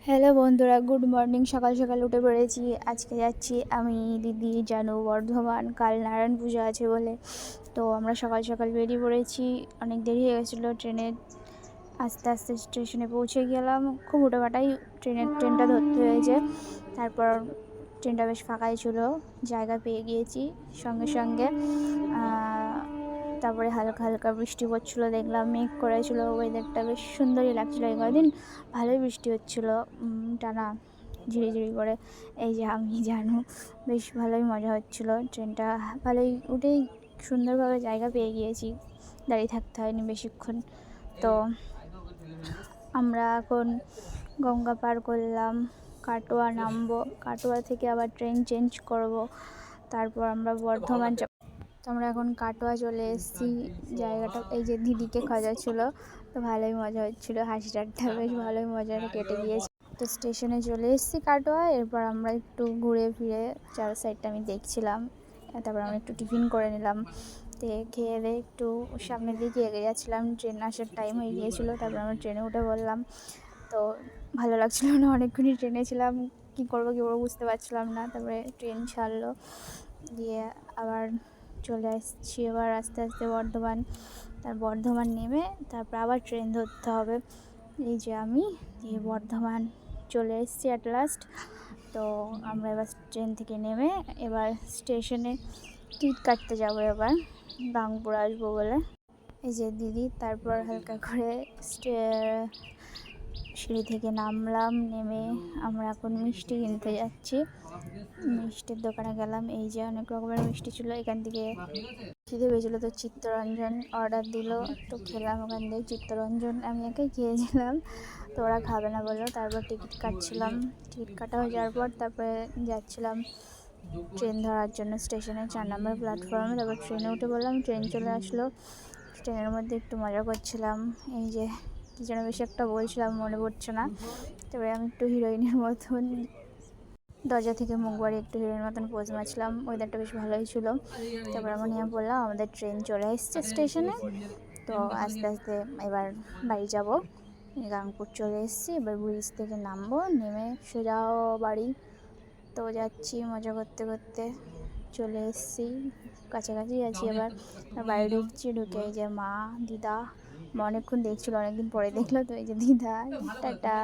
Hello বন্ধুরা, good morning. সকাল সকাল উঠে পড়েছি। আজকে যাচ্ছি আমি, দিদি, জানু বর্ধমান। কাল নারায়ণ পুজো আছে বলে তো আমরা সকাল সকাল বেরিয়ে পড়েছি। অনেক দেরি হয়ে গেছিলো ট্রেনে। আস্তে আস্তে স্টেশনে পৌঁছে গেলাম। খুব হুটোপাটাই ট্রেনটা ধরতে হয়েছে। তারপর ট্রেনটা বেশ ফাঁকাই ছিল, জায়গা পেয়ে গিয়েছি সঙ্গে সঙ্গে। তারপরে হালকা হালকা বৃষ্টি পড়ছিলো, দেখলাম মেঘ করেছিল, ওয়েদারটা বেশ সুন্দরই লাগছিলো। এই কদিন ভালোই বৃষ্টি হচ্ছিলো, টানা ঝিরিঝিরি করে। এই যে আমি, জানু, বেশ ভালোই মজা হচ্ছিলো। ট্রেনটা ভালোই উঠেই সুন্দরভাবে জায়গা পেয়ে গিয়েছি, দাঁড়িয়ে থাকতে হয়নি বেশিক্ষণ। তো আমরা এখন গঙ্গা পার করলাম, কাটোয়া নামবো, কাটোয়া থেকে আবার ট্রেন চেঞ্জ করব, তারপর আমরা বর্ধমান যাব। তো আমরা এখন কাটোয়া চলে এসেছি। জায়গাটা, এই যে দিদিকে খোঁজা ছিল, তো ভালোই মজা হচ্ছিলো, হাসি ঠাট্টা বেশ ভালোই মজাটা কেটে গিয়েছে। তো স্টেশনে চলে এসেছি কাটোয়া। এরপর আমরা একটু ঘুরে ফিরে চার সাইডটা আমি দেখছিলাম। তারপর আমরা একটু টিফিন করে নিলাম। তো খেয়ে দিয়ে একটু সামনের দিকে এগিয়ে যাচ্ছিলাম, ট্রেন আসার টাইম হয়ে গিয়েছিলো। তারপর আমরা ট্রেনে উঠে বললাম। তো ভালো লাগছিলো না, অনেকক্ষণই ট্রেনে ছিলাম, কী করবো বুঝতে পারছিলাম না। তারপরে ট্রেন ছাড়লো, দিয়ে আবার চলে আসছি এবার আস্তে আস্তে বর্ধমান। তার বর্ধমান নেমে তারপর আবার ট্রেন ধরতে হবে। এই যে আমি, দিয়ে বর্ধমান চলে এসেছি অ্যাট লাস্ট। তো আমরা এবার ট্রেন থেকে নেমে এবার স্টেশনে টিকিট কাটতে যাবো, এবার বাঙ্কপুর আসবো বলে। এই যে দিদি, তারপর হালকা করে সিঁড়ি থেকে নামলাম। নেমে আমরা এখন মিষ্টি কিনতে যাচ্ছি। মিষ্টির দোকানে গেলাম। এই যে অনেক রকমের মিষ্টি ছিল, এখান থেকে খিদে পেয়েছিলো তো চিত্তরঞ্জন অর্ডার দিল, তো খেলাম ওখান থেকে চিত্তরঞ্জন। আমি একাই খেয়েছিলাম, তো ওরা খাবে না বললো। তারপর টিকিট কাটছিলাম। টিকিট কাটা হয়ে যাওয়ার পর তারপরে যাচ্ছিলাম ট্রেন ধরার জন্য স্টেশনে 4 নম্বর প্ল্যাটফর্মে। তারপর ট্রেনে উঠে বললাম, ট্রেন চলে আসলো। ট্রেনের মধ্যে একটু মজা করছিলাম। এই যে কী যেন বেশি একটা বলছিলাম, মনে পড়ছে না। তারপরে আমি একটু হিরোইনের মতন দরজা থেকে মুখ বাড়িয়ে একটু হিরোইনের মতন পোজ মারছিলাম। ওয়েদারটা বেশ ভালোই ছিল। তারপর আমি নিয়ে বললাম আমাদের ট্রেন চলে এসছে স্টেশনে, তো আস্তে আস্তে এবার বাড়ি যাব। গাংপুর চলে এসেছি, এবার ব্রিজ থেকে নামবো, নেমে সোজা বাড়ি। তো যাচ্ছি মজা করতে করতে, চলে এসেছি, কাছাকাছি আছি। এবার বাড়ি ঢুকছি। ঢুকে এই যে মা, দিদা, মা অনেকক্ষণ দেখছিলো, অনেকদিন পরে দেখলো, তো এই যে দিদা, টাটা।